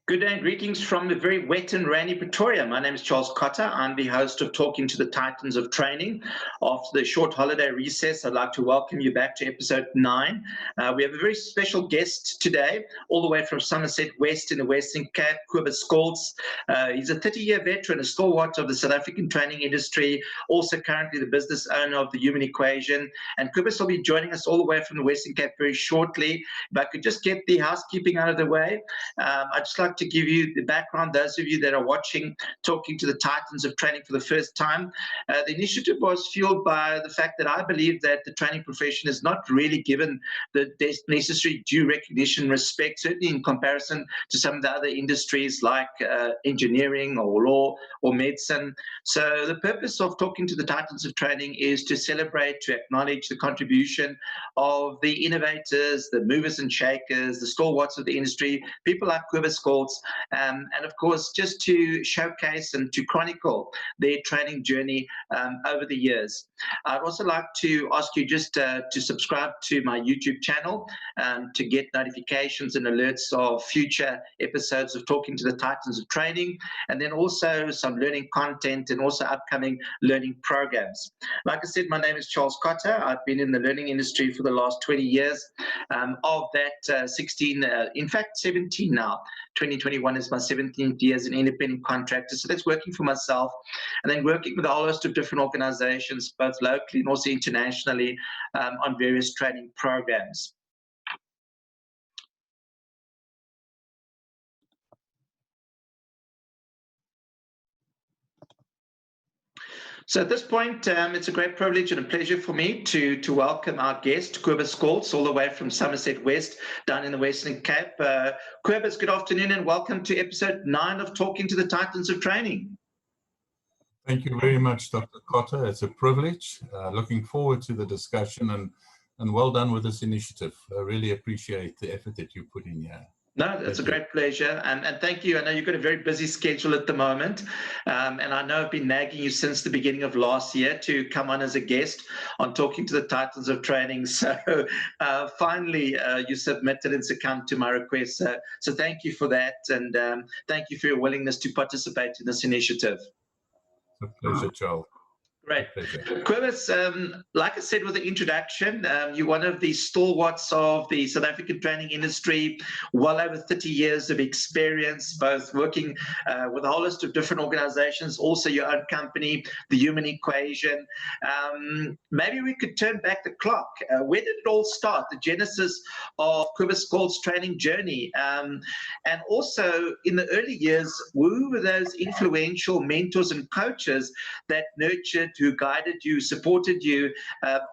Good day and greetings from the very wet and rainy Pretoria. My name is Charles Cotter. I'm the host of Talking to the Titans of Training. After the short holiday recess, I'd like to welcome you back to episode 9. We have a very special guest today, all the way from Somerset West in the Western Cape, Kobus Scholtz. He's a 30-year veteran, a stalwart of the South African training industry, also currently the business owner of the Human Equation. And Kobus will be joining us all the way from the Western Cape very shortly. If I could just get the housekeeping out of the way, I'd just like to give you the background, those of you that are watching Talking to the Titans of Training for the first time. The initiative was fueled by the fact that I believe that the training profession is not really given the necessary due recognition and respect, certainly in comparison to some of the other industries like engineering or law or medicine. So the purpose of Talking to the Titans of Training is to celebrate, to acknowledge the contribution of the innovators, the movers and shakers, the stalwarts of the industry, people like Kobus Scholtz, and of course, just to showcase and to chronicle their training journey over the years. I'd also like to ask you just to subscribe to my YouTube channel to get notifications and alerts of future episodes of Talking to the Titans of Training, and then also some learning content and also upcoming learning programs. Like I said, my name is Charles Cotter. I've been in the learning industry for the last 20 years. Of that, 16, in fact, 17 now. 2021 is my 17th year as an independent contractor. So that's working for myself and then working with a whole host of different organizations, both locally and also internationally, on various training programs. So at this point, it's a great privilege and a pleasure for me to welcome our guest, Kobus Scholtz, all the way from Somerset West, down in the Western Cape. Kobus, good afternoon and welcome to episode 9 of Talking to the Titans of Training. Thank you very much, Dr. Cotter. It's a privilege. Looking forward to the discussion and well done with this initiative. I really appreciate the effort that you put in here. No, it's a great pleasure, and thank you. I know you've got a very busy schedule at the moment, and I know I've been nagging you since the beginning of last year to come on as a guest on Talking to the Titans of Training. So finally, you submitted and succumbed to my request. So thank you for that, and thank you for your willingness to participate in this initiative. It's a pleasure, Charles. Great. Kobus, like I said with the introduction, you're one of the stalwarts of the South African training industry, well over 30 years of experience, both working with a whole list of different organizations, also your own company, the Human Equation. Maybe we could turn back the clock. Where did it all start, the genesis of Kobus Scholtz's training journey? And also, in the early years, who were those influential mentors and coaches that nurtured, who guided you, supported you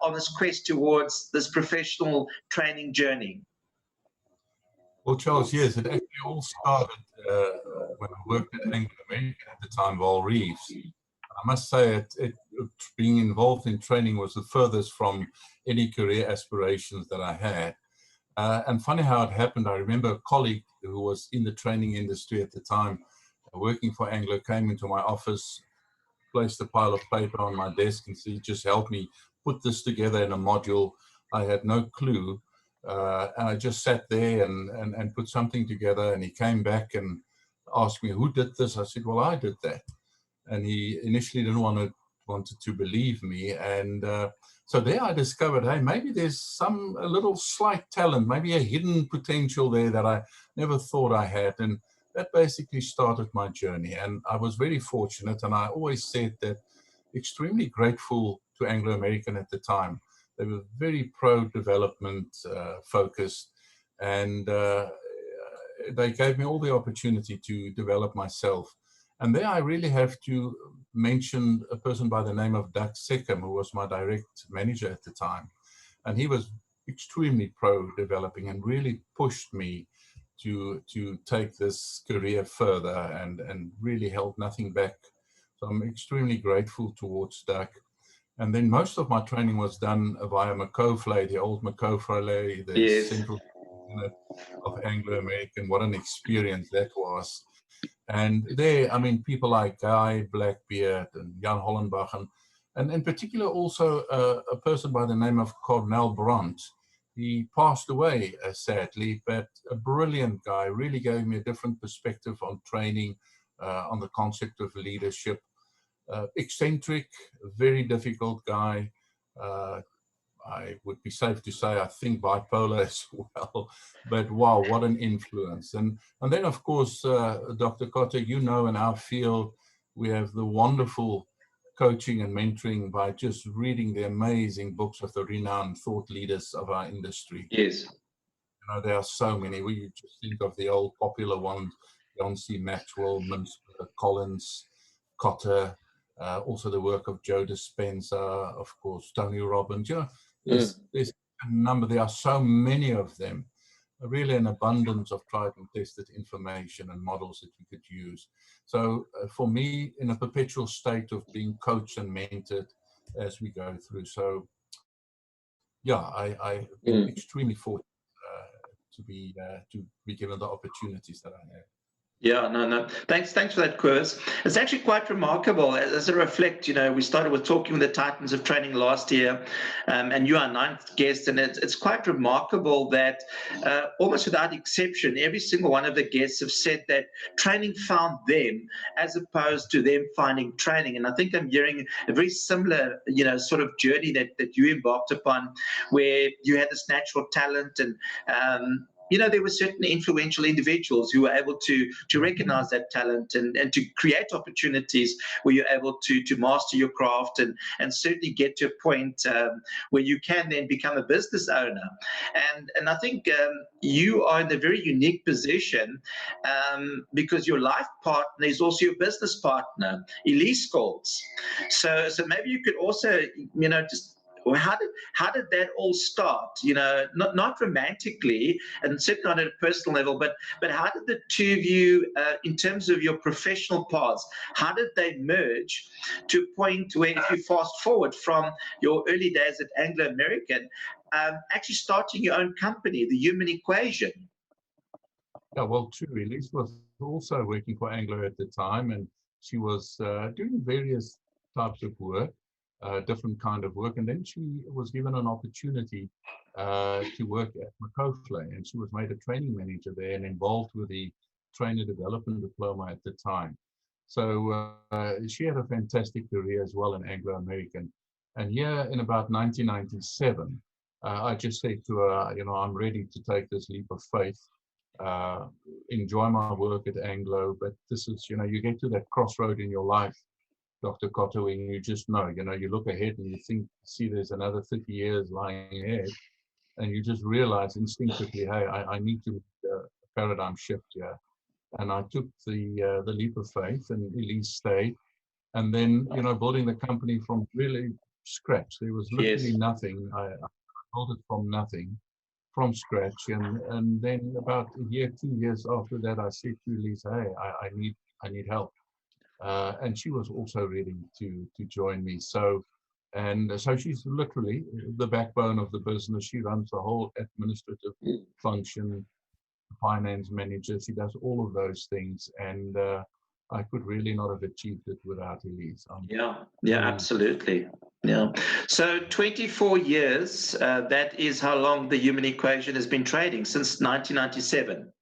on this quest towards this professional training journey? Well, Charles, yes, it actually all started when I worked at Anglo American at the time, Val Reeves. I must say, being involved in training was the furthest from any career aspirations that I had. And funny how it happened, I remember a colleague who was in the training industry at the time, working for Anglo, came into my office, placed a pile of paper on my desk and said, just help me put this together in a module. I had no clue. And I just sat there and put something together. And he came back and asked me, who did this? I said, well, I did that. And he initially didn't wanted to believe me. And so there I discovered, hey, maybe there's a little slight talent, maybe a hidden potential there that I never thought I had. And that basically started my journey, and I was very fortunate, and I always said that extremely grateful to Anglo American at the time. They were very pro-development focused, and they gave me all the opportunity to develop myself. And there I really have to mention a person by the name of Dr Seckham, who was my direct manager at the time. And he was extremely pro-developing and really pushed me to take this career further and really held nothing back. So I'm extremely grateful towards Doug. And then most of my training was done via Makofle, the old Makofle, the central unit of Anglo American. What an experience that was. And there, I mean, people like Guy Blackbeard and Jan Hollenbach, and in particular also a person by the name of Cornel Brandt, He passed away, sadly, but a brilliant guy, really gave me a different perspective on training, on the concept of leadership. Eccentric, very difficult guy. I would be safe to say, I think bipolar as well. But wow, what an influence. And then, of course, Dr. Cotter, you know, in our field, we have the wonderful coaching and mentoring by just reading the amazing books of the renowned thought leaders of our industry. Yes. You know, there are so many. We just think of the old popular ones, John C. Maxwell, Minster, Collins, Cotter, also the work of Joe Dispenza, of course, Tony Robbins. You know, there's a number, there are so many of them, really an abundance of tried and tested information and models that you could use. So for me, in a perpetual state of being coached and mentored as we go through. So yeah, I've been extremely fortunate to be given the opportunities that I have. Yeah, no. Thanks for that, Kobus. It's actually quite remarkable as I reflect. You know, we started with talking with the Titans of Training last year, and you are our ninth guest, and it's quite remarkable that almost without exception, every single one of the guests have said that training found them as opposed to them finding training. And I think I'm hearing a very similar, you know, sort of journey that you embarked upon, where you had this natural talent and you know, there were certain influential individuals who were able to recognize that talent and to create opportunities where you're able to master your craft and certainly get to a point where you can then become a business owner. And I think you are in a very unique position because your life partner is also your business partner, Elise Scholtz. So maybe you could also, you know, just well, how did that all start? You know, not romantically, and certainly not at a personal level, but how did the two of you, in terms of your professional paths, how did they merge to a point where, if you fast forward from your early days at Anglo American, actually starting your own company, the Human Equation? Yeah, well, true. Elise was also working for Anglo at the time, and she was doing various types of work. Different kind of work, and then she was given an opportunity to work at Makofle, and she was made a training manager there and involved with the trainer development diploma at the time. So she had a fantastic career as well in Anglo American. And here in about 1997, I just said to her, you know, I'm ready to take this leap of faith. Enjoy my work at Anglo, but this is, you know, you get to that crossroad in your life, Dr. Cotter, when you just know, you know, you look ahead and you think, see, there's another 30 years lying ahead, and you just realize instinctively, hey, I need to make a paradigm shift here. And I took the leap of faith, and Elise stayed. And then, you know, building the company from really scratch. There was literally nothing. I built it from nothing, from scratch. And then about a year, 2 years after that, I said to Elise, hey, I need help. And she was also ready to join me. So she's literally the backbone of the business. She runs the whole administrative function, finance manager. She does all of those things. And I could really not have achieved it without Elise. Yeah, absolutely. Yeah. So 24 years, that is how long the Human Equation has been trading, since 1997.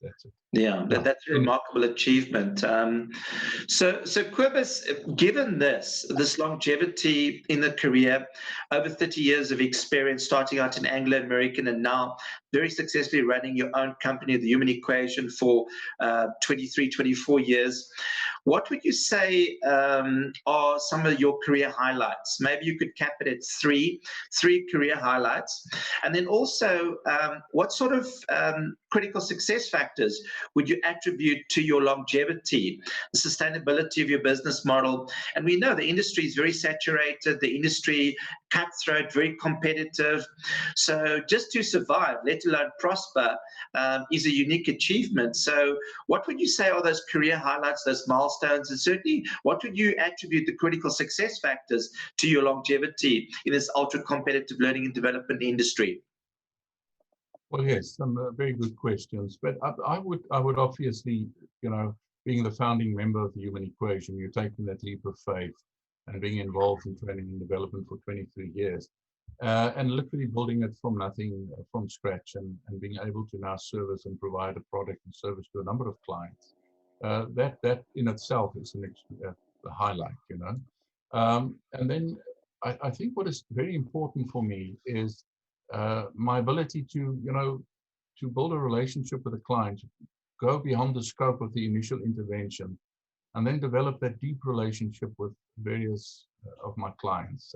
That's it. Yeah, that's a remarkable achievement. So Kobus, given this longevity in the career, over 30 years of experience starting out in Anglo American and now very successfully running your own company, the Human Equation, for 23, 24 years, what would you say are some of your career highlights? Maybe you could cap it at three career highlights. And then also, what sort of critical success factors would you attribute to your longevity, the sustainability of your business model? And we know the industry is very saturated, the industry cutthroat, very competitive. So just to survive, let alone prosper, is a unique achievement. So what would you say are those career highlights, those milestones, and certainly what would you attribute the critical success factors to your longevity in this ultra-competitive learning and development industry? Well, yes, some very good questions. But I would obviously, you know, being the founding member of the Human Equation, you're taking that leap of faith and being involved in training and development for 23 years. and literally building it from nothing, from scratch, and being able to now service and provide a product and service to a number of clients. That in itself is a highlight, you know. And then I think what is very important for me is my ability to, you know, to build a relationship with a client, go beyond the scope of the initial intervention, and then develop that deep relationship with various of my clients.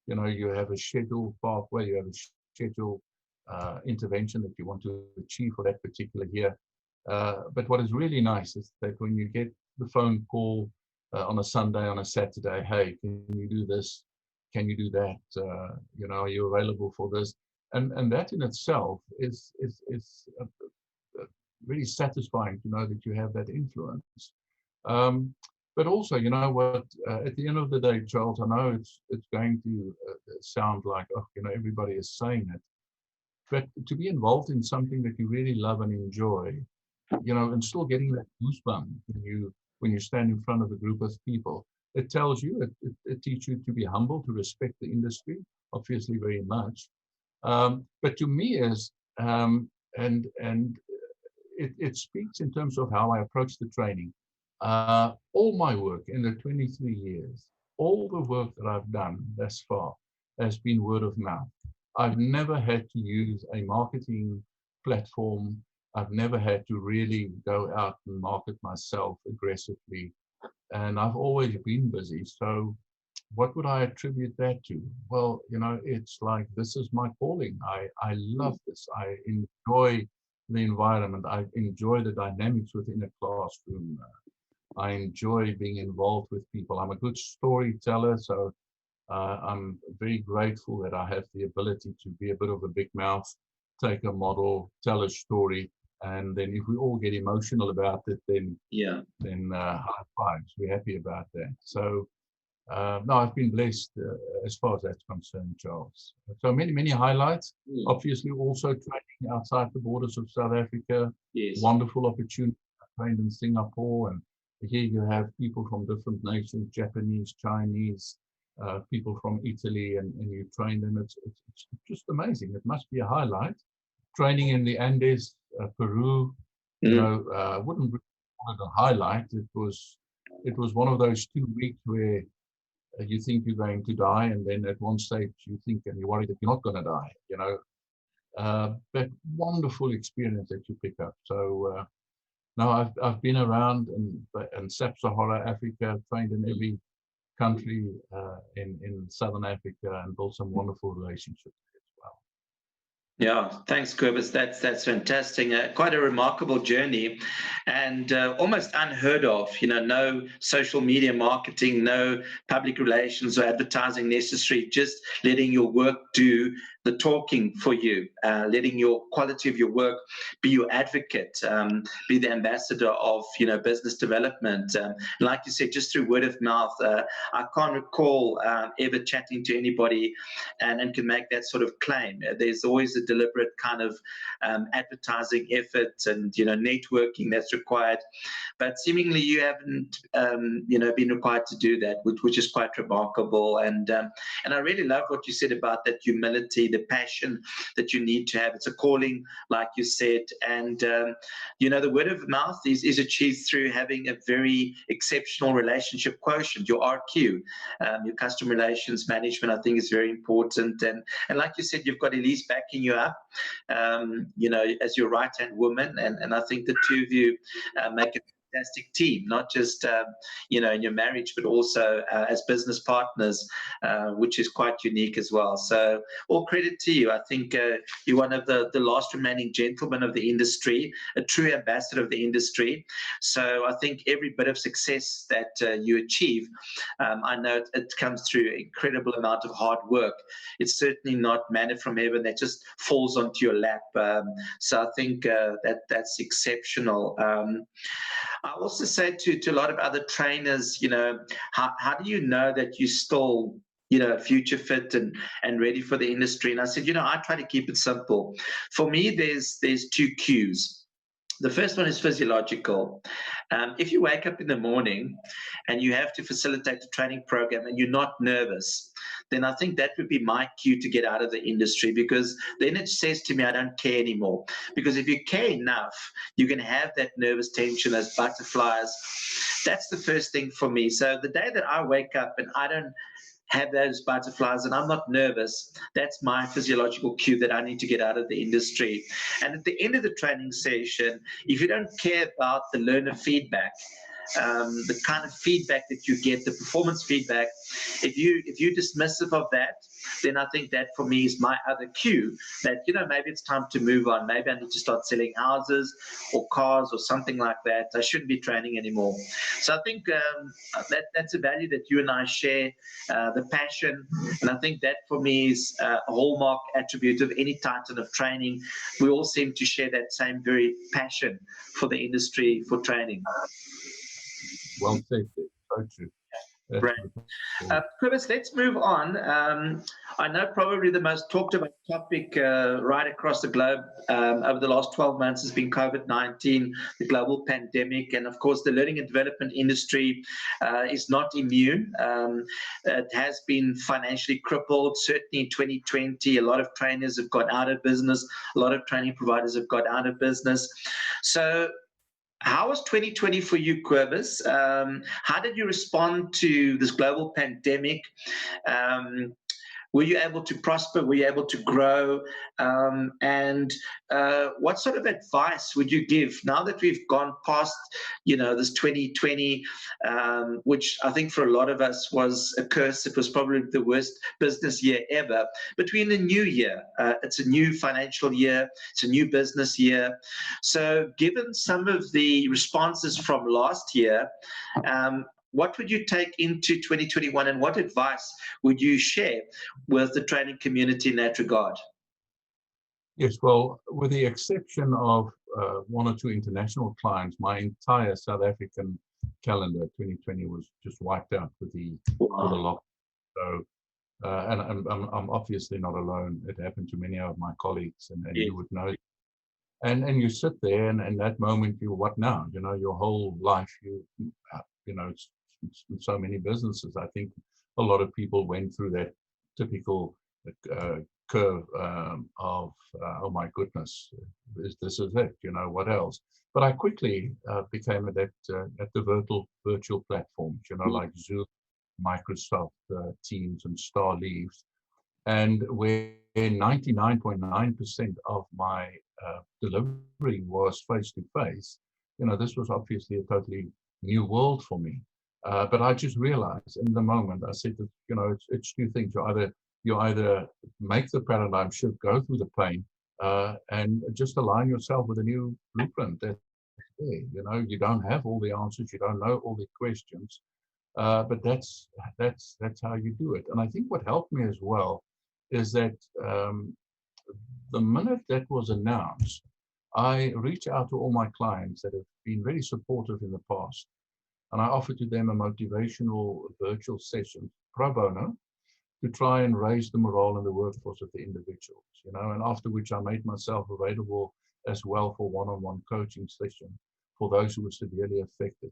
You know, you have a scheduled pathway, you have a scheduled intervention that you want to achieve for that particular year. But what is really nice is that when you get the phone call on a Sunday, on a Saturday, hey, can you do this? Can you do that? You know, are you available for this? And that in itself is really satisfying to know that you have that influence. But also, you know what, at the end of the day, Charles, I know it's going to sound like, oh, you know, everybody is saying it, but to be involved in something that you really love and enjoy, you know, and still getting that goosebump when you stand in front of a group of people, it tells you, it teaches you to be humble, to respect the industry, obviously very much. But to me and it speaks in terms of how I approach the training. All my work in the 23 years, all the work that I've done thus far has been word of mouth. I've never had to use a marketing platform. I've never had to really go out and market myself aggressively. And I've always been busy. So what would I attribute that to? Well, you know, it's like, this is my calling. I love this. I enjoy the environment. I enjoy the dynamics within a classroom. I enjoy being involved with people. I'm a good storyteller, so I'm very grateful that I have the ability to be a bit of a big mouth, take a model, tell a story, and then if we all get emotional about it, then high fives. We're happy about that. So no, I've been blessed as far as that's concerned, Charles. So many highlights. Obviously, also training outside the borders of South Africa. Yes. Wonderful opportunity. I trained in Singapore, and here you have people from different nations, Japanese, Chinese, people from Italy, and you train them. It's just amazing. It must be a highlight. Training in the Andes, Peru, you know, wouldn't call it a highlight. It was one of those 2 weeks where you think you're going to die, and then at one stage you think and you're worried that you're not going to die, you know. But wonderful experience that you pick up. So now I've been around in Sub-Saharan Africa, trained in every country in Southern Africa, and built some wonderful relationships as well. Yeah, thanks, Kobus. That's fantastic. Quite a remarkable journey, and almost unheard of. You know, no social media marketing, no public relations or advertising necessary. Just letting your work do the talking for you, letting your quality of your work be your advocate, be the ambassador of, you know, business development. Like you said, just through word of mouth. I can't recall ever chatting to anybody and can make that sort of claim. There's always a deliberate kind of advertising effort and, you know, networking that's required. But seemingly you haven't, you know, been required to do that, which is quite remarkable. And I really love what you said about that humility, the passion that you need to have. It's a calling, like you said. And, you know, the word of mouth is achieved through having a very exceptional relationship quotient, your RQ, your customer relations management, I think is very important. And like you said, you've got Elise backing you up, you know, as your right-hand woman. And I think the two of you make a fantastic team, not just you know, in your marriage, but also as business partners, which is quite unique as well. So all credit to you. I think you're one of the last remaining gentlemen of the industry, a true ambassador of the industry. So I think every bit of success that you achieve, I know it comes through an incredible amount of hard work. It's certainly not manna from heaven that just falls onto your lap. So I think that's exceptional. I also say to a lot of other trainers, you know, how do you know that you still, you know, future fit and ready for the industry? And I said, you know, I try to keep it simple. For me, there's two cues. The first one is physiological. If you wake up in the morning and you have to facilitate the training program and you're not nervous, then I think that would be my cue to get out of the industry, because then it says to me, I don't care anymore. Because if you care enough, you can have that nervous tension, those butterflies. That's the first thing for me. So the day that I wake up and I don't have those butterflies and I'm not nervous, that's my physiological cue that I need to get out of the industry. And at the end of the training session, if you don't care about the learner feedback, the kind of feedback that you get, the performance feedback, if you're dismissive of that, then I think that for me is my other cue that, maybe it's time to move on. Maybe I need to start selling houses or cars or something like that. I shouldn't be training anymore. So I think that's a value that you and I share, the passion. And I think that for me is a hallmark attribute of any titan of training. We all seem to share that same very passion for the industry, for training. Well said. So true. Right. Kobus, let's move on. I know probably the most talked about topic right across the globe over the last 12 months has been COVID-19, the global pandemic, and of course the learning and development industry is not immune. It has been financially crippled. Certainly in 2020, a lot of trainers have gone out of business. A lot of training providers have gone out of business. So how was 2020 for you, Kobus? How did you respond to this global pandemic? Were you able to prosper? Were you able to grow? And what sort of advice would you give now that we've gone past, this 2020, which I think for a lot of us was a curse. It was probably the worst business year ever. Between the new year, it's a new financial year, it's a new business year. So given some of the responses from last year, what would you take into 2021 and what advice would you share with the training community in that regard? Yes, well, with the exception of one or two international clients, my entire South African calendar 2020 was just wiped out with the lockdown. So, and I'm obviously not alone. It happened to many of my colleagues, and Yes. you would know. And you sit there, and in that moment, what now? Your whole life, it's so many businesses. I think a lot of people went through that typical curve of, oh my goodness, this is it, what else? But I quickly became adept at the virtual platforms, like Zoom, Microsoft Teams, and Star Leaves, and where 99.9% of my delivery was face-to-face. This was obviously a totally new world for me. But I just realized in the moment, I said that, it's two things. You either make the paradigm shift, go through the pain, and just align yourself with a new blueprint. That's there. You don't have all the answers, you don't know all the questions, but that's how you do it. And I think what helped me as well is that the minute that was announced, I reached out to all my clients that have been very supportive in the past. And I offered to them a motivational virtual session, pro bono, to try and raise the morale and the workforce of the individuals, and after which I made myself available as well for one-on-one coaching session for those who were severely affected.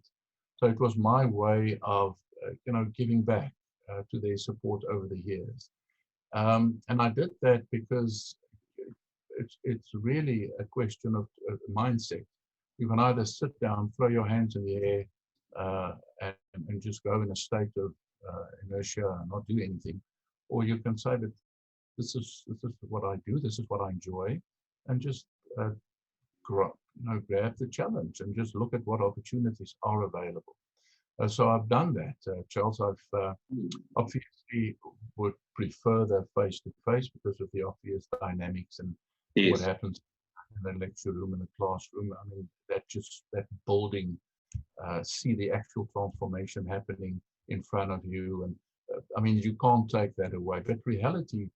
So it was my way of, giving back to their support over the years. And I did that because it's really a question of mindset. You can either sit down, throw your hands in the air, and just go in a state of inertia and not do anything, or you can say that this is what I do, this is what I enjoy, and just grab the challenge and just look at what opportunities are available. So I've done that, Charles. I've obviously would prefer the face-to-face because of the obvious dynamics and Yes. what happens in the lecture room, in the classroom. I mean, that building, see the actual transformation happening in front of you. And I mean, you can't take that away, but reality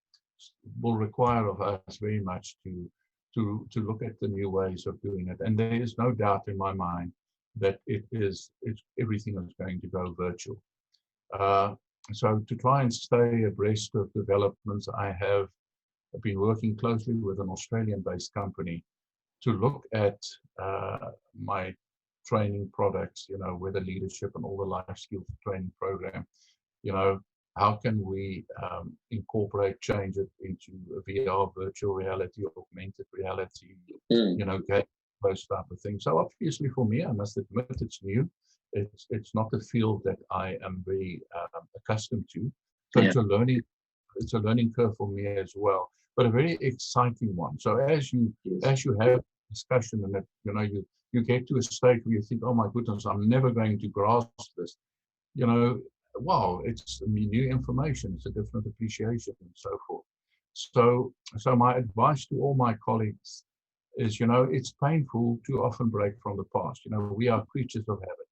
will require of us very much to look at the new ways of doing it. And there is no doubt in my mind that everything is going to go virtual. So to try and stay abreast of developments, I have been working closely with an Australian-based company to look at my training products, with the leadership and all the life skills training program, how can we incorporate change into VR, virtual reality, augmented reality, game, those type of things. So obviously for me, I must admit it's new. It's not a field that I am very accustomed to. So it's a learning curve for me as well, but a very exciting one. So as you have discussion and that, you get to a stage where you think, oh my goodness, I'm never going to grasp this. Wow, it's new information, it's a different appreciation and so forth. So my advice to all my colleagues is, it's painful to often break from the past. We are creatures of habit.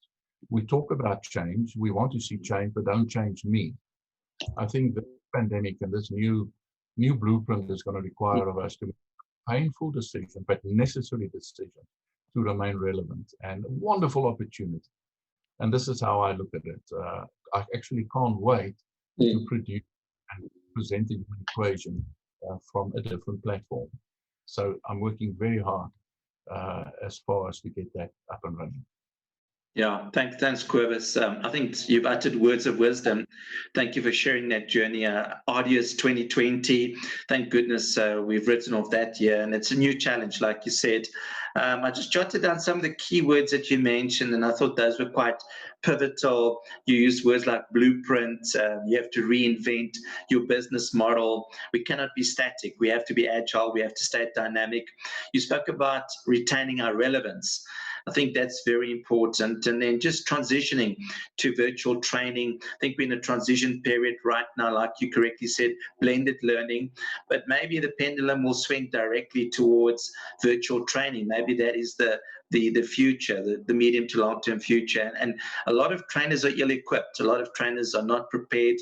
We talk about change, we want to see change, but don't change me. I think the pandemic and this new blueprint is going to require of us to make a painful decision, but necessary decision to remain relevant, and a wonderful opportunity. And this is how I look at it. I actually can't wait to produce and present an equation from a different platform. So I'm working very hard as far as to get that up and running. Yeah, thanks, Kobus. I think you've uttered words of wisdom. Thank you for sharing that journey. Arduous 2020. Thank goodness we've written off that year, and it's a new challenge, like you said. I just jotted down some of the key words that you mentioned, and I thought those were quite pivotal. You used words like blueprint. You have to reinvent your business model. We cannot be static. We have to be agile. We have to stay dynamic. You spoke about retaining our relevance. I think that's very important. And then just transitioning to virtual training. I think we're in a transition period right now, like you correctly said, blended learning, but maybe the pendulum will swing directly towards virtual training. Maybe that is the future, the medium to long-term future. And a lot of trainers are ill-equipped. A lot of trainers are not prepared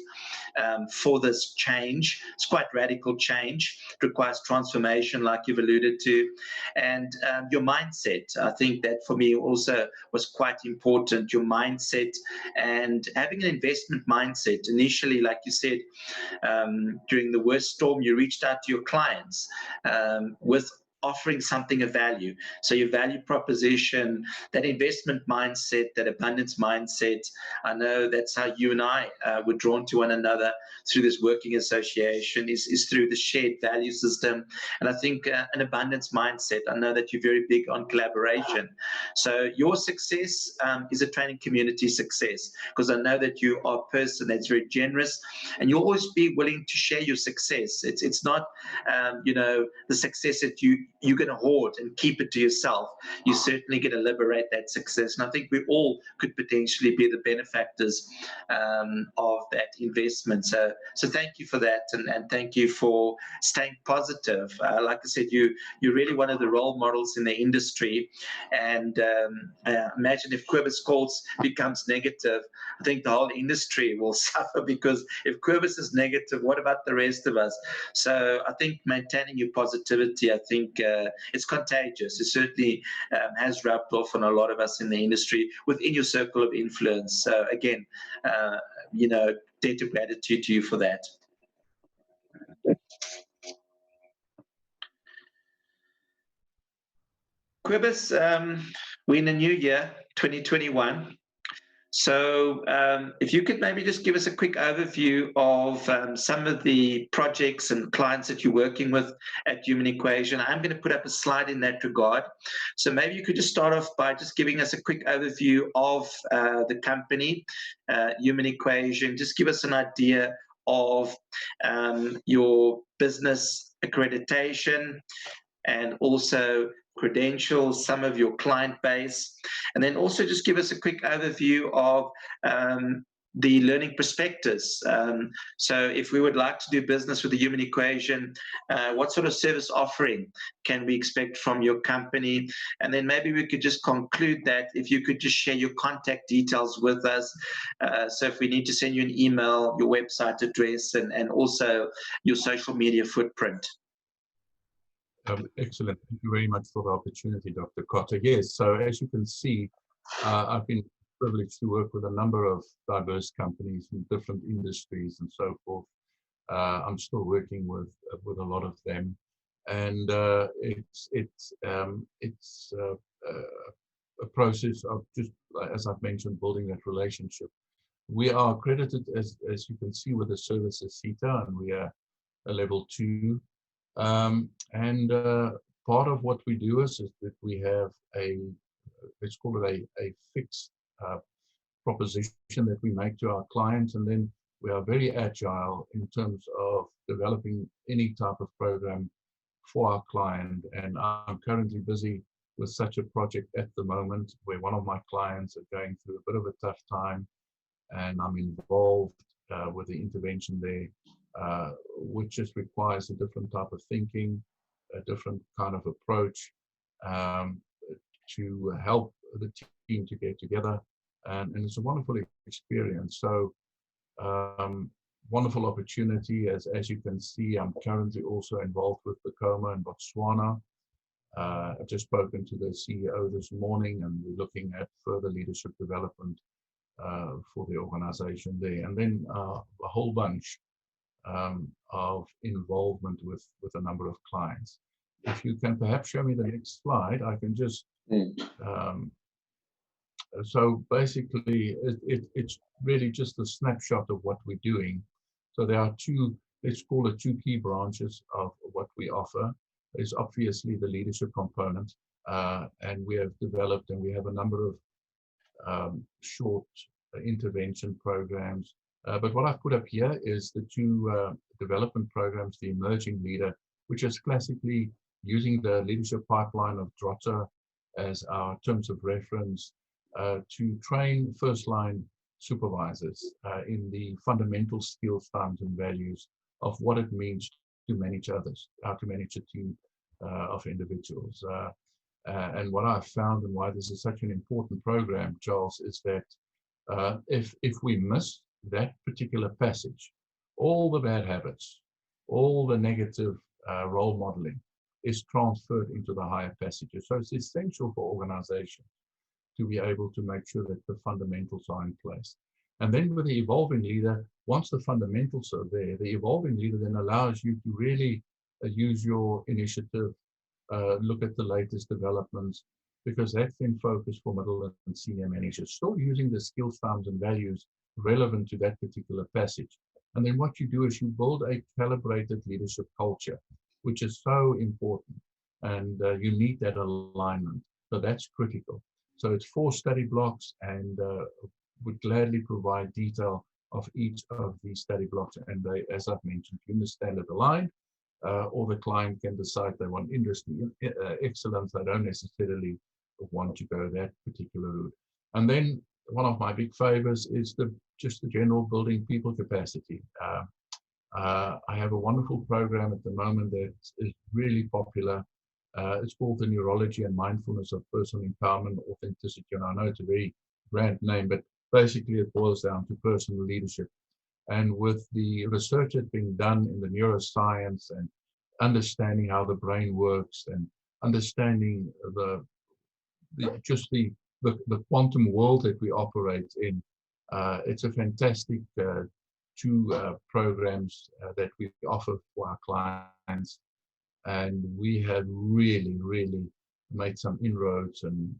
for this change. It's quite radical change. It requires transformation, like you've alluded to. And your mindset, I think that for me also was quite important, your mindset and having an investment mindset. Initially, like you said, during the worst storm, you reached out to your clients with offering something of value. So your value proposition, that investment mindset, that abundance mindset, I know that's how you and I were drawn to one another through this working association, is through the shared value system. And I think an abundance mindset, I know that you're very big on collaboration. So your success is a training community success, because I know that you are a person that's very generous, and you'll always be willing to share your success. It's not, the success that you're going to hoard and keep it to yourself. You're certainly going to liberate that success. And I think we all could potentially be the benefactors of that investment. So thank you for that. And thank you for staying positive. Like I said, you're really one of the role models in the industry. And imagine if Kobus Scholtz becomes negative, I think the whole industry will suffer, because if Kobus is negative, what about the rest of us? So I think maintaining your positivity, I think it's contagious. It certainly has rubbed off on a lot of us in the industry within your circle of influence. So again, debt of gratitude to you for that. Kobus, we're in a new year, 2021. So if you could maybe just give us a quick overview of some of the projects and clients that you're working with at Human Equation. I'm going to put up a slide in that regard. So maybe you could just start off by just giving us a quick overview of the company, Human Equation. Just give us an idea of your business accreditation and also credentials, some of your client base, and then also just give us a quick overview of the learning prospectus. So if we would like to do business with the Human Equation, what sort of service offering can we expect from your company? And then maybe we could just conclude that if you could just share your contact details with us. So if we need to send you an email, your website address, and also your social media footprint. Excellent. Thank you very much for the opportunity, Dr. Cotter. Yes, so as you can see, I've been privileged to work with a number of diverse companies in different industries and so forth. I'm still working with a lot of them, and it's a process of just, as I've mentioned, building that relationship We are accredited, as you can see, with the services CETA, and we are a level 2. And part of what we do is that we have let's call it a fixed proposition that we make to our clients, and then we are very agile in terms of developing any type of program for our client. And I'm currently busy with such a project at the moment, where one of my clients are going through a bit of a tough time, and I'm involved with the intervention there, which just requires a different type of thinking, a different kind of approach, um, to help the team to get together. And it's a wonderful experience. So wonderful opportunity. As you can see, I'm currently also involved with Bokoma in Botswana. I've just spoken to the CEO this morning, and we're looking at further leadership development for the organization there. And then a whole bunch of involvement with a number of clients. If you can perhaps show me the next slide, I can just so basically, it's really just a snapshot of what we're doing. So there are two, let's call it two key branches of what we offer. There's obviously the leadership component, and we have developed, and we have a number of short intervention programs. But what I've put up here is the two development programs, the Emerging Leader, which is classically using the leadership pipeline of Drotter as our terms of reference, to train first-line supervisors in the fundamental skills, times, and values of what it means to manage others, how to manage a team of individuals. And what I've found, and why this is such an important program, Charles, is that if we miss that particular passage, all the bad habits, all the negative role modeling is transferred into the higher passages. So it's essential for organizations to be able to make sure that the fundamentals are in place. And then with the evolving leader, once the fundamentals are there, the evolving leader then allows you to really use your initiative, look at the latest developments, because that's then focused for middle and senior managers, still using the skills, times, and values relevant to that particular passage. And then what you do is you build a calibrated leadership culture, which is so important, and you need that alignment. So that's critical. So it's 4 study blocks, and would gladly provide detail of each of these study blocks. And they, as I've mentioned, you can standard align, or the client can decide they want industry excellence. They don't necessarily want to go that particular route. And then one of my big favors is just the general building people capacity. I have a wonderful program at the moment that is really popular. It's called the Neurology and Mindfulness of Personal Empowerment, Authenticity. And I know it's a very grand name, but basically it boils down to personal leadership. And with the research that's being done in the neuroscience and understanding how the brain works and understanding the quantum world that we operate in, it's a fantastic 2 programs that we offer for our clients. And we have really, really made some inroads, and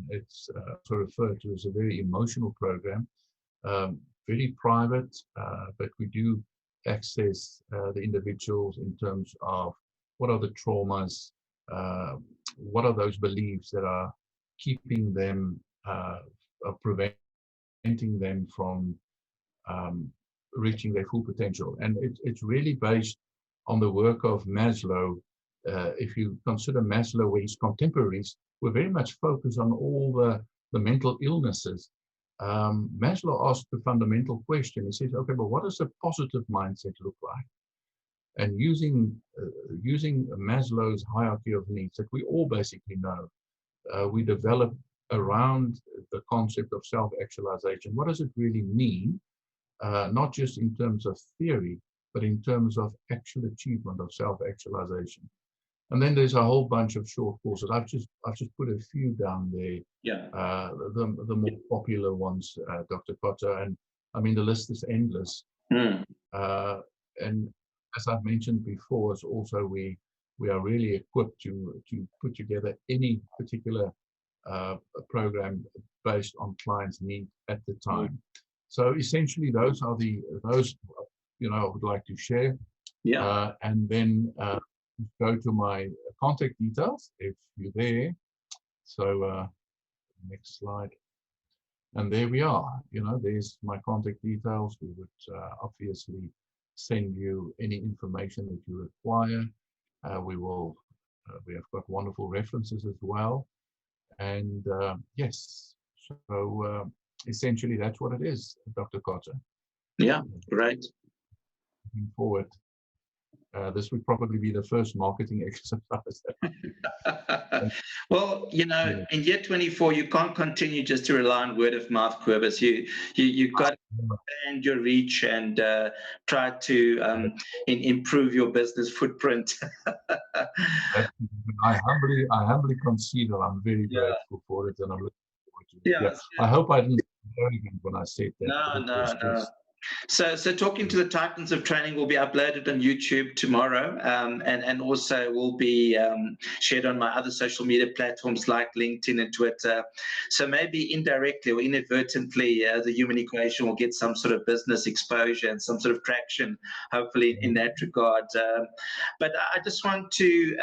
it's referred to as a very emotional program, very private, but we do access the individuals in terms of what are the traumas, what are those beliefs that are keeping them, preventing them from reaching their full potential. And it's really based on the work of Maslow. If you consider Maslow, where his contemporaries were very much focused on all the mental illnesses, Maslow asked the fundamental question. He says, okay, but what does a positive mindset look like? And using Maslow's hierarchy of needs that we all basically know, we developed around the concept of self-actualization. What does it really mean? Not just in terms of theory, but in terms of actual achievement of self-actualization. And then there's a whole bunch of short courses. I've just put a few down there. Yeah. The more popular ones, Dr. Cotter, and I mean the list is endless. And as I've mentioned before, it's also we are really equipped to put together any particular program based on clients' need at the time. So essentially, those I would like to share. Yeah. And then go to my contact details if you're there. So next slide. And there we are. There's my contact details. We would obviously send you any information that you require. We have got wonderful references as well. And yes, so essentially that's what it is, Dr. Cotter. Yeah, great. Looking forward. This would probably be the first marketing exercise. Well, in year 24, you can't continue just to rely on word of mouth, Kobus. You've got to expand your reach and try to improve your business footprint. I humbly concede that I'm very grateful for it, and I'm looking forward to it. Yeah. I hope I didn't say arrogant when I said that. No. So talking to the Titans of Training will be uploaded on YouTube tomorrow, and also will be shared on my other social media platforms like LinkedIn and Twitter. So maybe indirectly or inadvertently, the Human Equation will get some sort of business exposure and some sort of traction, hopefully in that regard. But I just want to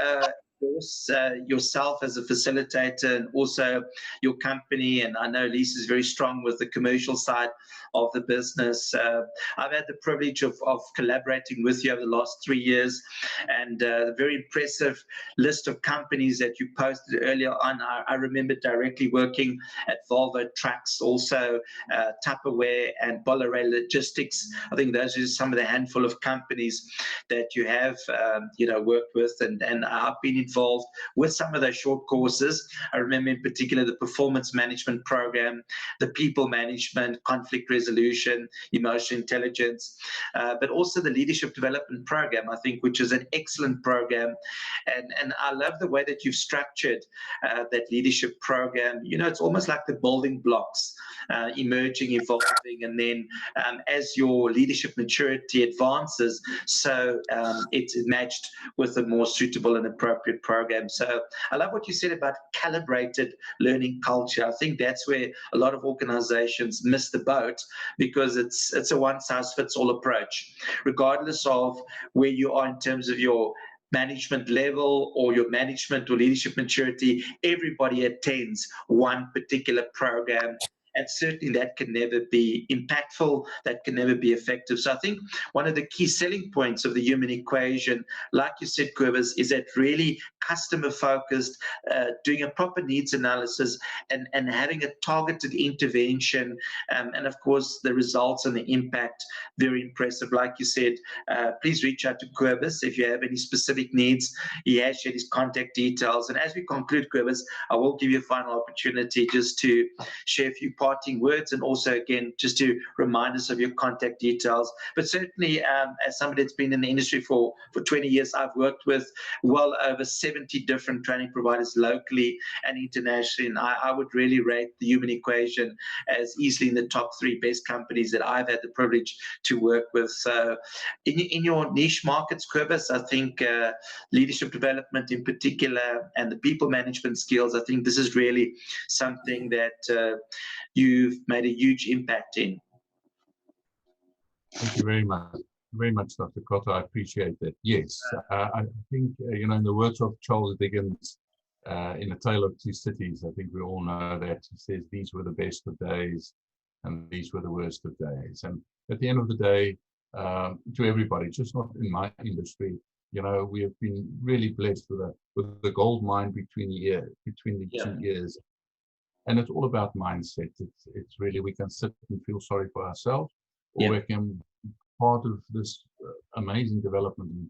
endorse yourself as a facilitator and also your company. And I know Lisa's very strong with the commercial side of the business. I've had the privilege of collaborating with you over the last 3 years, and a very impressive list of companies that you posted earlier on. I remember directly working at Volvo Trucks, also Tupperware and Bolloré Logistics. I think those are some of the handful of companies that you have worked with, and I've been involved with some of those short courses. I remember in particular the performance management program, the people management, conflict resolution, emotional intelligence, but also the leadership development program, I think, which is an excellent program. And I love the way that you've structured that leadership program. It's almost like the building blocks, emerging, evolving, and then as your leadership maturity advances, so it's matched with a more suitable and appropriate program. So I love what you said about calibrated learning culture. I think that's where a lot of organizations miss the boat, because it's a one-size-fits-all approach, regardless of where you are in terms of your management level or your management or leadership maturity. Everybody attends one particular program, and certainly that can never be impactful, that can never be effective. So I think one of the key selling points of the Human Equation, like you said, Kobus, is that really customer focused, doing a proper needs analysis, and having a targeted intervention, and of course the results and the impact, very impressive. Like you said, please reach out to Kobus if you have any specific needs. He has shared his contact details. And as we conclude, Kobus, I will give you a final opportunity just to share a few parting words, and also again just to remind us of your contact details. But certainly, as somebody that's been in the industry for 20 years, I've worked with well over 70 different training providers locally and internationally, and I would really rate the Human Equation as easily in the top 3 best companies that I've had the privilege to work with. So in your niche markets, Kobus, I think leadership development in particular and the people management skills, I think this is really something that you've made a huge impact in. Thank you very much, Dr. Cotter. I appreciate that. Yes, I think, in the words of Charles Dickens, in A Tale of Two Cities, I think we all know that he says, these were the best of days and these were the worst of days. And at the end of the day, to everybody, just not in my industry, we have been really blessed with the gold mine between the 2 years. And it's all about mindset. It's really, we can sit and feel sorry for ourselves, or we can be part of this amazing development and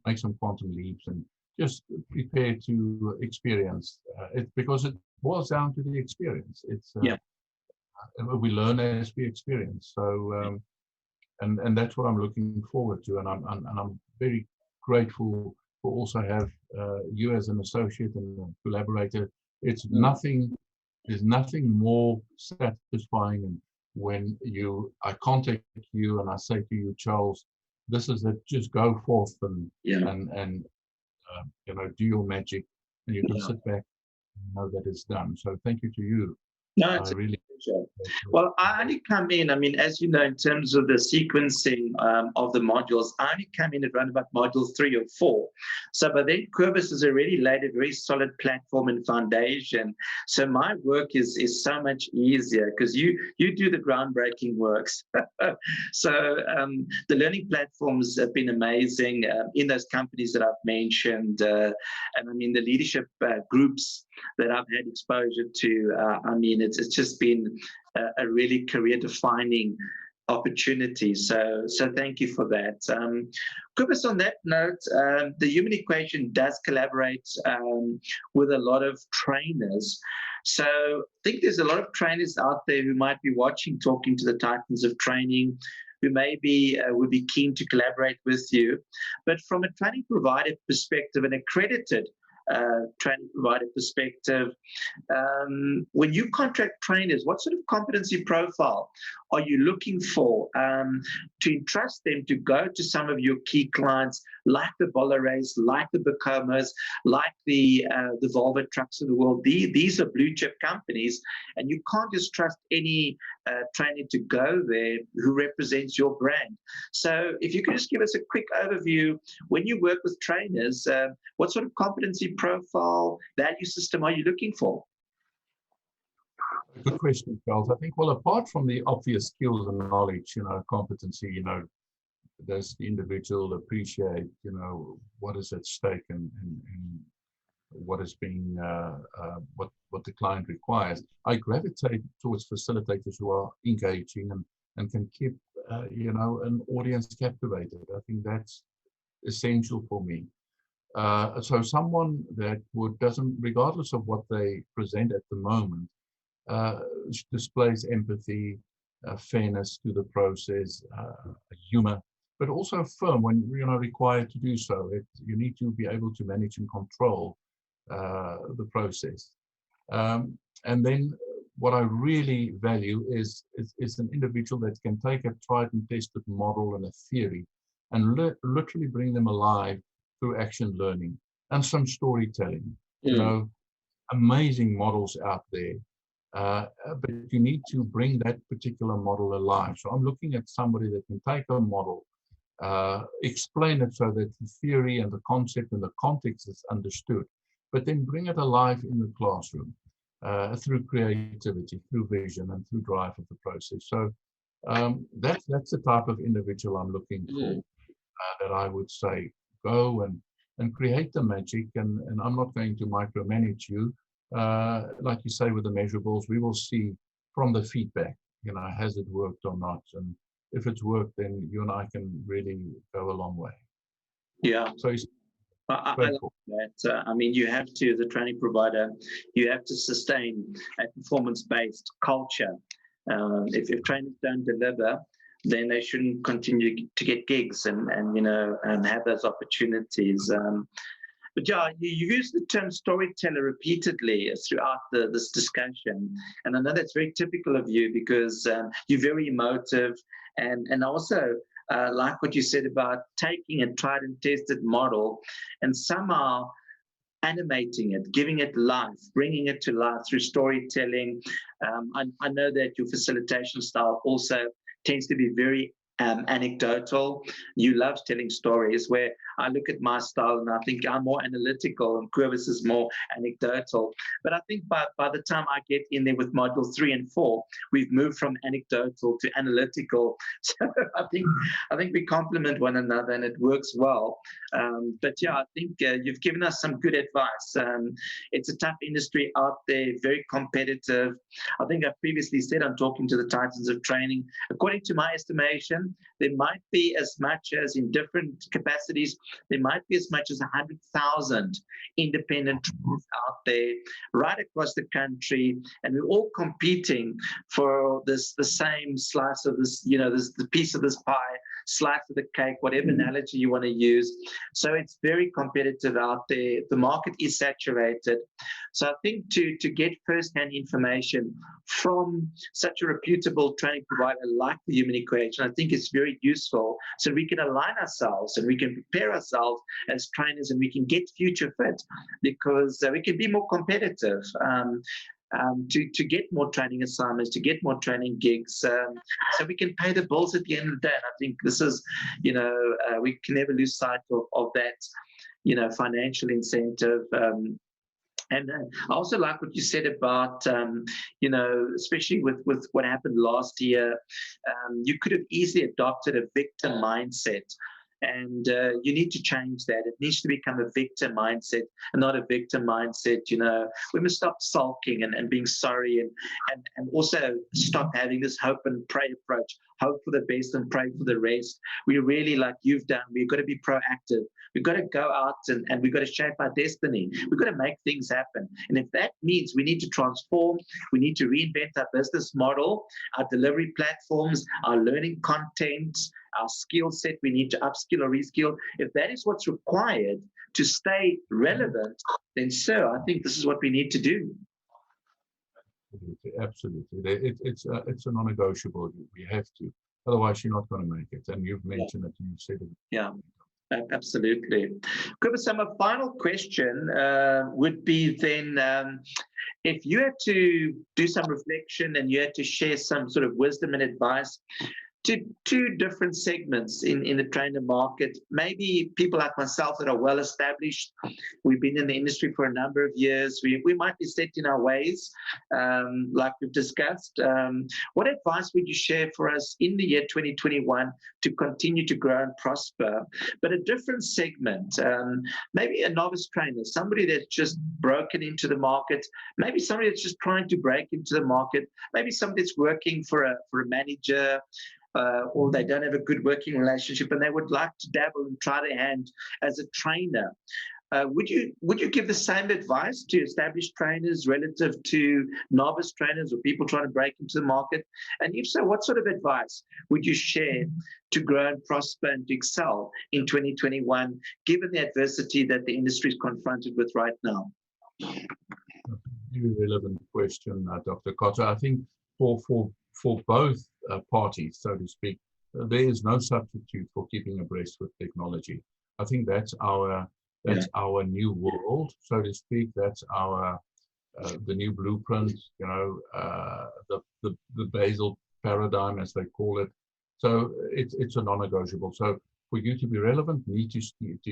make some quantum leaps and just prepare to experience it, because it boils down to the experience. It's we learn as we experience. So and that's what I'm looking forward to. And I'm very grateful for also have you as an associate and a collaborator. It's there's nothing more satisfying than when I contact you and I say to you, Charles, this is it, just go forth and do your magic, and you can sit back and know that it's done. So thank you to you. No, it's really Pleasure. Well, I only come in, I mean, as you know, in terms of the sequencing of the modules, I only come in at around about module 3 or 4. So by then, Kobus has already laid a very solid platform and foundation. So my work is so much easier because you do the groundbreaking works. So the learning platforms have been amazing in those companies that I've mentioned. And I mean, the leadership groups that I've had exposure to, I mean, it's just been a really career-defining opportunity. So thank you for that. Kobus, on that note, the Human Equation does collaborate with a lot of trainers. So I think there's a lot of trainers out there who might be watching, talking to the Titans of Training, who maybe would be keen to collaborate with you. But from a training provider perspective, an accredited training provider perspective, when you contract trainers, what sort of competency profile are you looking for to entrust them to go to some of your key clients, like the Bollorés, like the Bacomas, like the Volvo Trucks of the world? These are blue chip companies, and you can't just trust any trainer to go there who represents your brand. So if you could just give us a quick overview, when you work with trainers, what sort of competency profile, value system are you looking for? Good question, Charles. I think, well, apart from the obvious skills and knowledge, competency, does the individual appreciate, what is at stake and what is being, what the client requires. I gravitate towards facilitators who are engaging and can keep, an audience captivated. I think that's essential for me. So someone that doesn't, regardless of what they present at the moment, displays empathy, fairness to the process, humor, but also firm when required to do so. You need to be able to manage and control the process. And then what I really value is an individual that can take a tried and tested model and a theory and literally bring them alive through action learning and some storytelling. Amazing models out there. But you need to bring that particular model alive. So I'm looking at somebody that can take a model, explain it so that the theory and the concept and the context is understood, but then bring it alive in the classroom through creativity, through vision, and through drive of the process. So that's the type of individual I'm looking for, that I would say, go and create the magic. And I'm not going to micromanage you. Like you say, with the measurables, we will see from the feedback, has it worked or not? And if it's worked, then you and I can really go a long way. Yeah. So I like that. I mean, you have to, as a training provider, you have to sustain a performance-based culture. If trainers don't deliver, then they shouldn't continue to get gigs and have those opportunities. But yeah, you use the term storyteller repeatedly throughout this discussion. And I know that's very typical of you because you're very emotive. And also like what you said about taking a tried and tested model and somehow animating it, giving it life, bringing it to life through storytelling. I know that your facilitation style also tends to be very anecdotal. You love telling stories, where I look at my style and I think I'm more analytical and Kobus is more anecdotal. But I think by the time I get in there with module 3 and 4, we've moved from anecdotal to analytical. So I think we complement one another and it works well. But yeah, I think you've given us some good advice. It's a tough industry out there, very competitive. I think I've previously said I'm talking to the Titans of Training. According to my estimation, there might be as much as, in different capacities, there might be as much as 100,000 independent trainers out there right across the country, and we're all competing for the same slice of this, the piece of this pie, slice of the cake, whatever analogy you want to use. So it's very competitive out there. The market is saturated. So I think to get first-hand information from such a reputable training provider like the Human Equation, I think it's very useful, so we can align ourselves and we can prepare ourselves as trainers and we can get future fit, because we can be more competitive. to get more training assignments, to get more training gigs, so we can pay the bills at the end of the day. And I think this is, we can never lose sight of that, financial incentive. And I also like what you said about, especially with what happened last year, you could have easily adopted a victim mindset. And you need to change that. It needs to become a victim mindset and not a victim mindset. We must stop sulking and being sorry, and also stop having this hope and pray approach. Hope for the best and pray for the rest. We really, like you've done, we've got to be proactive. We've got to go out and we've got to shape our destiny. We've got to make things happen. And if that means we need to transform, we need to reinvent our business model, our delivery platforms, our learning content, our skill set, we need to upskill or reskill. If that is what's required to stay relevant, then I think this is what we need to do. Absolutely. It's a non-negotiable. We have to. Otherwise, you're not going to make it. And you've mentioned it, and you said it. Yeah, absolutely. Kobus, so my final question would be then, if you had to do some reflection and you had to share some sort of wisdom and advice to two different segments in the trainer market, maybe people like myself that are well established, we've been in the industry for a number of years, we might be set in our ways, like we've discussed. What advice would you share for us in the year 2021 to continue to grow and prosper? But a different segment, maybe a novice trainer, somebody that's just broken into the market, maybe somebody that's just trying to break into the market, maybe somebody that's working for a manager, or they don't have a good working relationship and they would like to dabble and try their hand as a trainer. Would you give the same advice to established trainers relative to novice trainers or people trying to break into the market? And if so, what sort of advice would you share to grow and prosper and to excel in 2021, given the adversity that the industry is confronted with right now? Very relevant question, Dr. Cotter. I think for both parties, so to speak, there is no substitute for keeping abreast with technology. I think that's our new world, so to speak. That's our the new blueprint. The basal paradigm, as they call it. So it's a non-negotiable. So for you to be relevant, you need to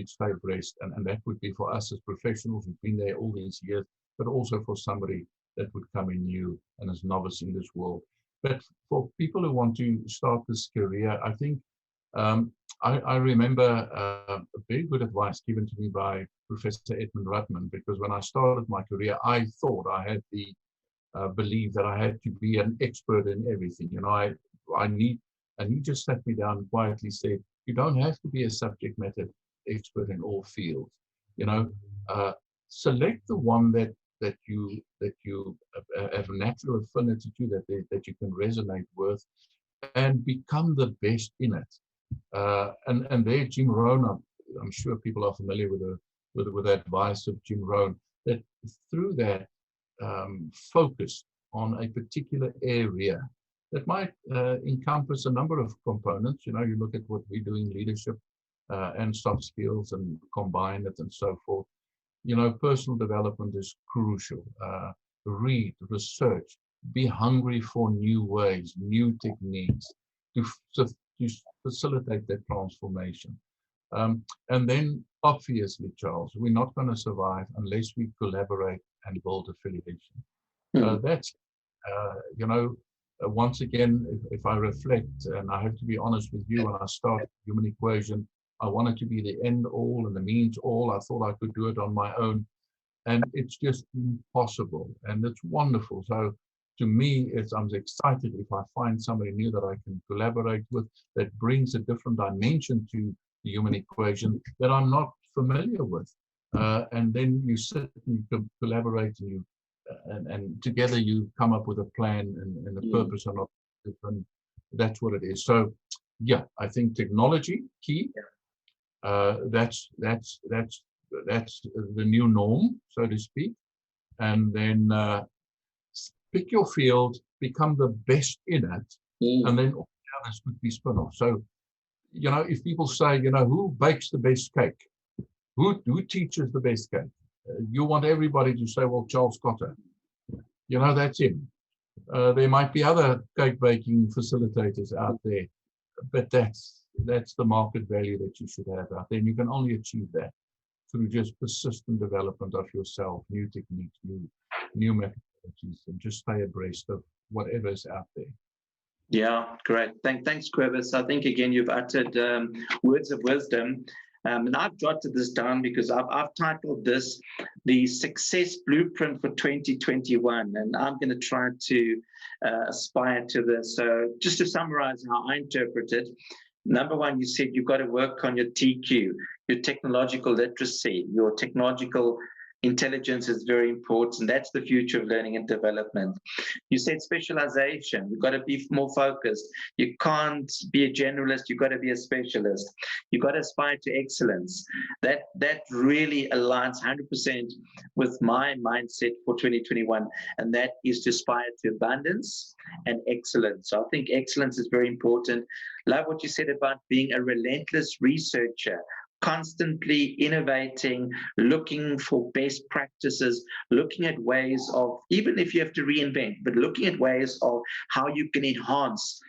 stay abreast, and that would be for us as professionals who've been there all these years, but also for somebody that would come in new and as novice in this world. But for people who want to start this career, I think I remember a very good advice given to me by Professor Edmund Rudman, because when I started my career, I thought I had the belief that I had to be an expert in everything. And he just sat me down and quietly said, you don't have to be a subject matter expert in all fields. Select the one that you have a natural affinity to, that you can resonate with, and become the best in it. And there, Jim Rohn, I'm sure people are familiar with the advice of Jim Rohn, that through that focus on a particular area that might encompass a number of components. You look at what we do in leadership and soft skills and combine it and so forth. Personal development is crucial. Read, research, be hungry for new ways, new techniques to facilitate that transformation. And then, obviously, Charles, we're not going to survive unless we collaborate and build affiliation. Once again, if I reflect, and I have to be honest with you, when I started Human Equation, I wanted to be the end all and the means all. I thought I could do it on my own, and it's just impossible. And it's wonderful. So to me, I'm excited if I find somebody new that I can collaborate with, that brings a different dimension to the Human Equation that I'm not familiar with. And then you sit and you collaborate, and together you come up with a plan and the purpose are not different. That's what it is. So yeah, I think technology key. That's the new norm, so to speak. And then pick your field, become the best in it, and then all the others could be spin-off. So, if people say, who bakes the best cake? Who teaches the best cake? You want everybody to say, well, Charles Cotter. that's him. There might be other cake baking facilitators out there, but that's the market value that you should have out there. And you can only achieve that through just persistent development of yourself, new techniques, new methodologies, and just stay abreast of whatever is out there. Yeah, great. Thanks, Kobus. I think, again, you've uttered words of wisdom. And I've jotted this down because I've titled this the Success Blueprint for 2021. And I'm going to try to aspire to this. So just to summarize how I interpret it, number one, you said you've got to work on your TQ, your technological literacy, your technological intelligence is very important. That's the future of learning and development. You said specialization. You've got to be more focused. You can't be a generalist. You've got to be a specialist. You've got to aspire to excellence. That really aligns 100% with my mindset for 2021, and that is to aspire to abundance and excellence. So I think excellence is very important. Love what you said about being a relentless researcher, constantly innovating, looking for best practices, looking at ways of, even if you have to reinvent, but looking at ways of how you can enhance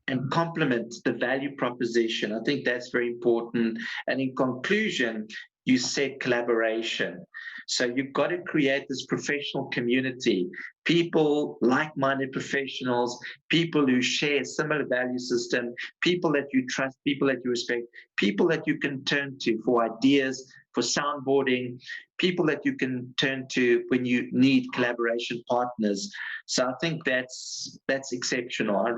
and complement the value proposition. I think that's very important. And in conclusion, you said collaboration. So you've got to create this professional community, people, like-minded professionals, people who share a similar value system, people that you trust, people that you respect, people that you can turn to for ideas, for soundboarding, people that you can turn to when you need collaboration partners. So I think that's exceptional. I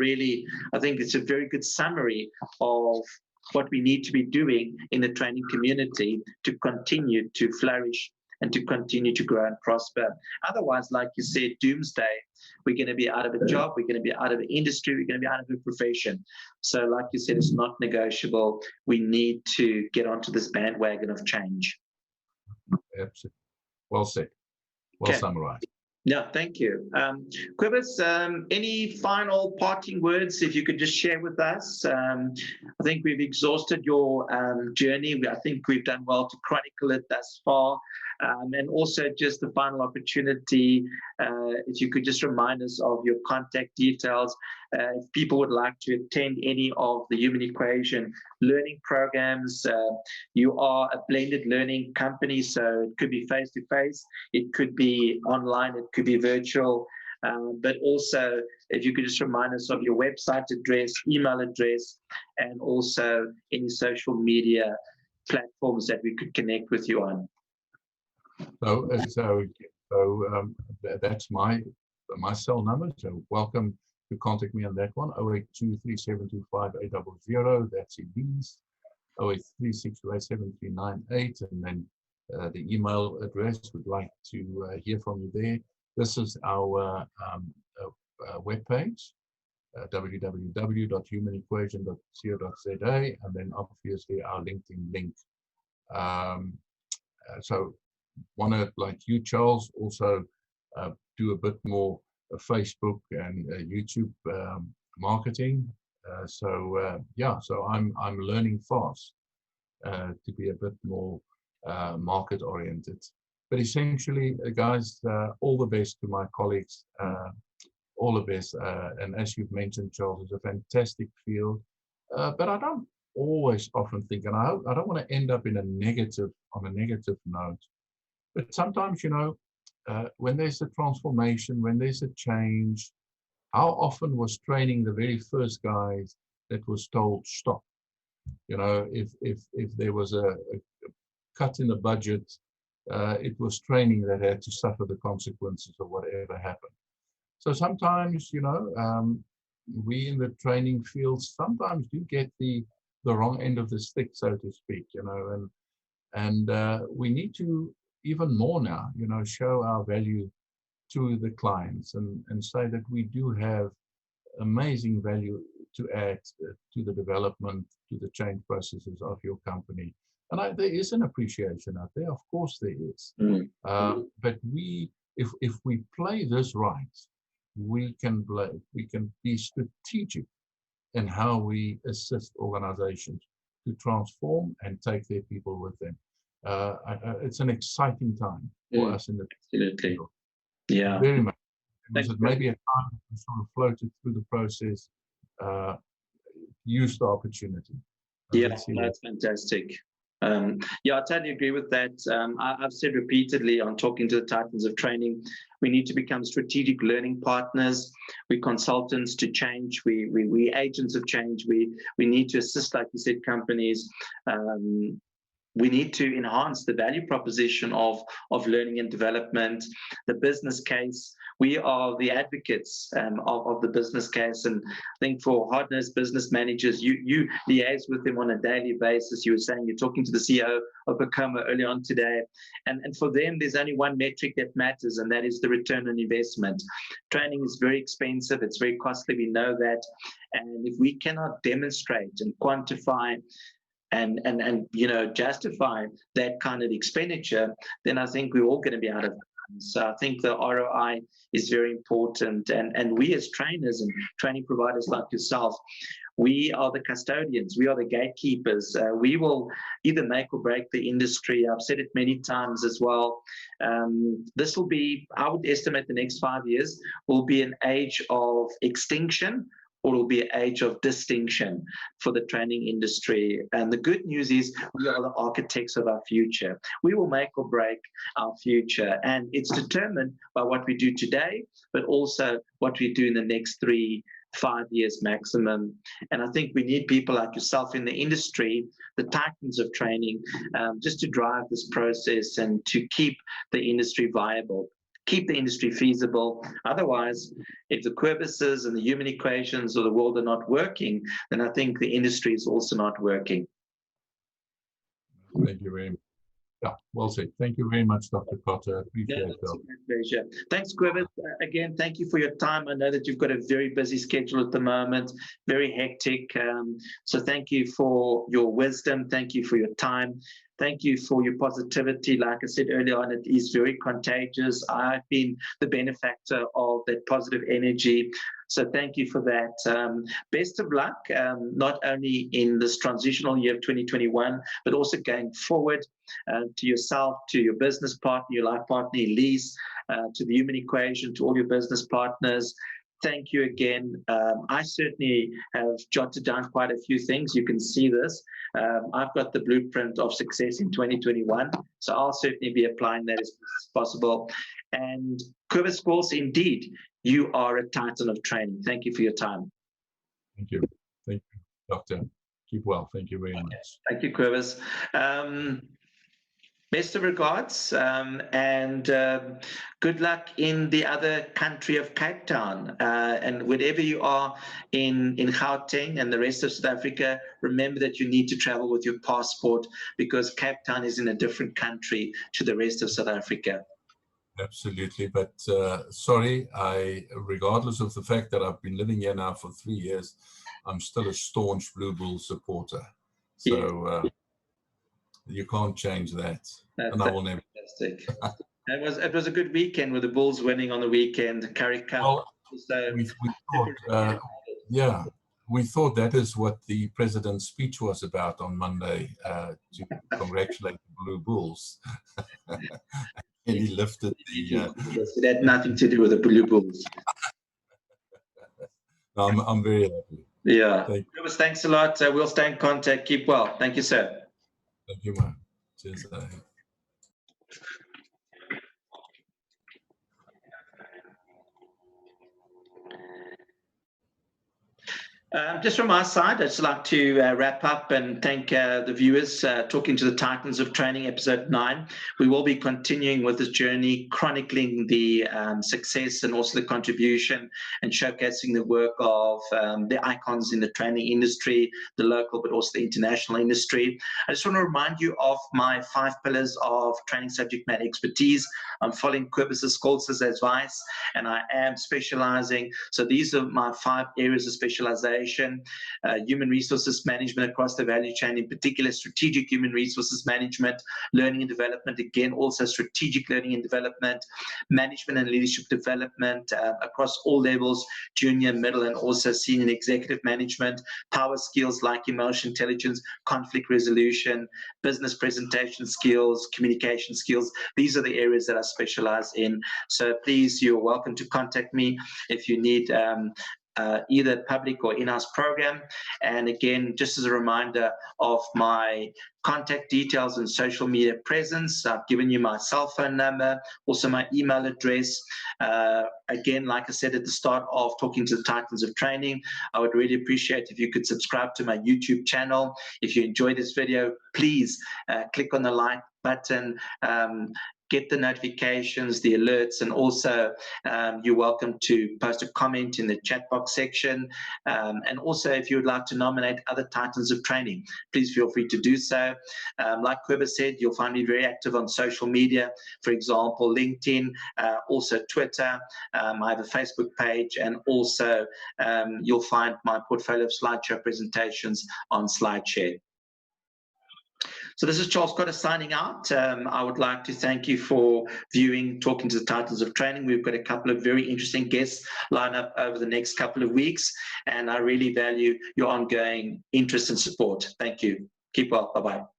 think it's a very good summary of what we need to be doing in the training community to continue to flourish and to continue to grow and prosper. Otherwise, like you said, doomsday, we're going to be out of a job, we're going to be out of an industry, we're going to be out of a profession. So like you said, it's not negotiable. We need to get onto this bandwagon of change. Absolutely. Well said. Well summarized. Yeah, thank you. Kobus, any final parting words, if you could just share with us? I think we've exhausted your journey. I think we've done well to chronicle it thus far. And also just the final opportunity, if you could just remind us of your contact details. If people would like to attend any of the Human Equation learning programs, you are a blended learning company, so it could be face-to-face, it could be online, it could be virtual, but also if you could just remind us of your website address, email address, and also any social media platforms that we could connect with you on. So that's my cell number. So welcome to contact me on that one. 0823725800. That's Elise. 0836287398. And then the email address. Would like to hear from you there. This is our webpage. www.humanequation.co.za, and then obviously our LinkedIn link. So want to, like you, Charles, also do a bit more Facebook and YouTube marketing. So I'm learning fast to be a bit more market oriented. But essentially, guys, all the best to my colleagues. All the best. And as you've mentioned, Charles, it's a fantastic field. But I don't always often think, and I don't want to end up on a negative note. But sometimes, when there's a transformation, when there's a change, how often was training the very first guys that was told stop? If there was a cut in the budget, it was training that had to suffer the consequences of whatever happened. So sometimes, we in the training field sometimes do get the wrong end of the stick, so to speak, and we need to even more now, show our value to the clients and say that we do have amazing value to add to the development, to the change processes of your company. And there is an appreciation out there, of course there is. But if we play this right, we can be strategic in how we assist organizations to transform and take their people with them. It's an exciting time for us in the field. Yeah. Very much. Was it maybe a time to sort of floated through the process, use the opportunity? Yeah, that's fantastic. Yeah, I totally agree with that. I've said repeatedly on talking to the Titans of Training, we need to become strategic learning partners. We're consultants to change. We agents of change. We need to assist, like you said, companies. We need to enhance the value proposition of learning and development, the business case. We are the advocates of the business case. And I think for hard-nosed business managers, you liaise with them on a daily basis. You were saying you're talking to the CEO of Bacoma early on today. And for them, there's only one metric that matters, and that is the return on investment. Training is very expensive. It's very costly. We know that. And if we cannot demonstrate and quantify and justify that kind of expenditure, then I think we're all going to be out of funds. So I think the ROI is very important. And we as trainers and training providers like yourself, we are the custodians. We are the gatekeepers. We will either make or break the industry. I've said it many times as well. This will be, I would estimate the next 5 years will be an age of extinction, or it will be an age of distinction for the training industry. And the good news is we are the architects of our future. We will make or break our future. And it's determined by what we do today, but also what we do in the next 3-5 years maximum. And I think we need people like yourself in the industry, the titans of training, just to drive this process and to keep the industry viable, keep the industry feasible. Otherwise, if the Kobuses and the human equations of the world are not working, then I think the industry is also not working. Thank you very much. Yeah, well said. Thank you very much, Dr. Cotter. Appreciate it. It's a pleasure. Thanks, Kobus. Again, thank you for your time. I know that you've got a very busy schedule at the moment, very hectic. So thank you for your wisdom. Thank you for your time. Thank you for your positivity. Like I said earlier on, it is very contagious. I've been the benefactor of that positive energy. So thank you for that. Best of luck, not only in this transitional year of 2021, but also going forward to yourself, to your business partner, your life partner, Elise, to the human equation, to all your business partners. Thank you again. I certainly have jotted down quite a few things. You can see this. I've got the blueprint of success in 2021, so I'll certainly be applying that as possible. And Kobus Scholtz, indeed, you are a titan of training. Thank you for your time. Thank you. Thank you, Doctor. Keep well. Thank you very much. Thank you, Kobus. Best of regards, and good luck in the other country of Cape Town. And wherever you are in Gauteng and the rest of South Africa, remember that you need to travel with your passport, because Cape Town is in a different country to the rest of South Africa. Absolutely, but sorry, regardless of the fact that I've been living here now for 3 years, I'm still a staunch Blue Bull supporter. So you can't change that. And I will never. Fantastic. It was a good weekend with the Bulls winning on the weekend. Curry Cup. Well, so we thought, yeah, we thought that is what the president's speech was about on Monday, to congratulate the Blue Bulls. And he lifted the. It had nothing to do with the Blue Bulls. I'm very happy. Yeah. Thanks a lot. We'll stay in contact. Keep well. Thank you, sir. Thank you, man. Cheers. Just from my side, I'd just like to wrap up and thank the viewers talking to the Titans of Training, episode 9. We will be continuing with this journey, chronicling the success and also the contribution and showcasing the work of the icons in the training industry, the local but also the international industry. I just want to remind you of my 5 pillars of training subject matter expertise. I'm following Kobus Scholtz's advice, and I am specializing. So these are my 5 areas of specialization. organization, human resources management across the value chain, in particular strategic human resources management, learning and development, again, also strategic learning and development, management and leadership development across all levels, junior, middle, and also senior executive management, power skills like emotional intelligence, conflict resolution, business presentation skills, communication skills. These are the areas that I specialize in. So please, you're welcome to contact me if you need either public or in-house program. And again, just as a reminder of my contact details and social media presence, I've given you my cell phone number, also my email address. Again, like I said at the start of talking to the Titans of Training, I would really appreciate if you could subscribe to my YouTube channel. If you enjoyed this video, please click on the like button, get the notifications, the alerts, and also you're welcome to post a comment in the chat box section. And also, if you would like to nominate other Titans of Training, please feel free to do so. Like Kobus said, you'll find me very active on social media, for example, LinkedIn, also Twitter. I have a Facebook page, and also you'll find my portfolio of slideshow presentations on SlideShare. So this is Charles Cotter signing out. I would like to thank you for viewing Talking to the Titans of Training. We've got a couple of very interesting guests lined up over the next couple of weeks, and I really value your ongoing interest and support. Thank you. Keep well. Bye-bye.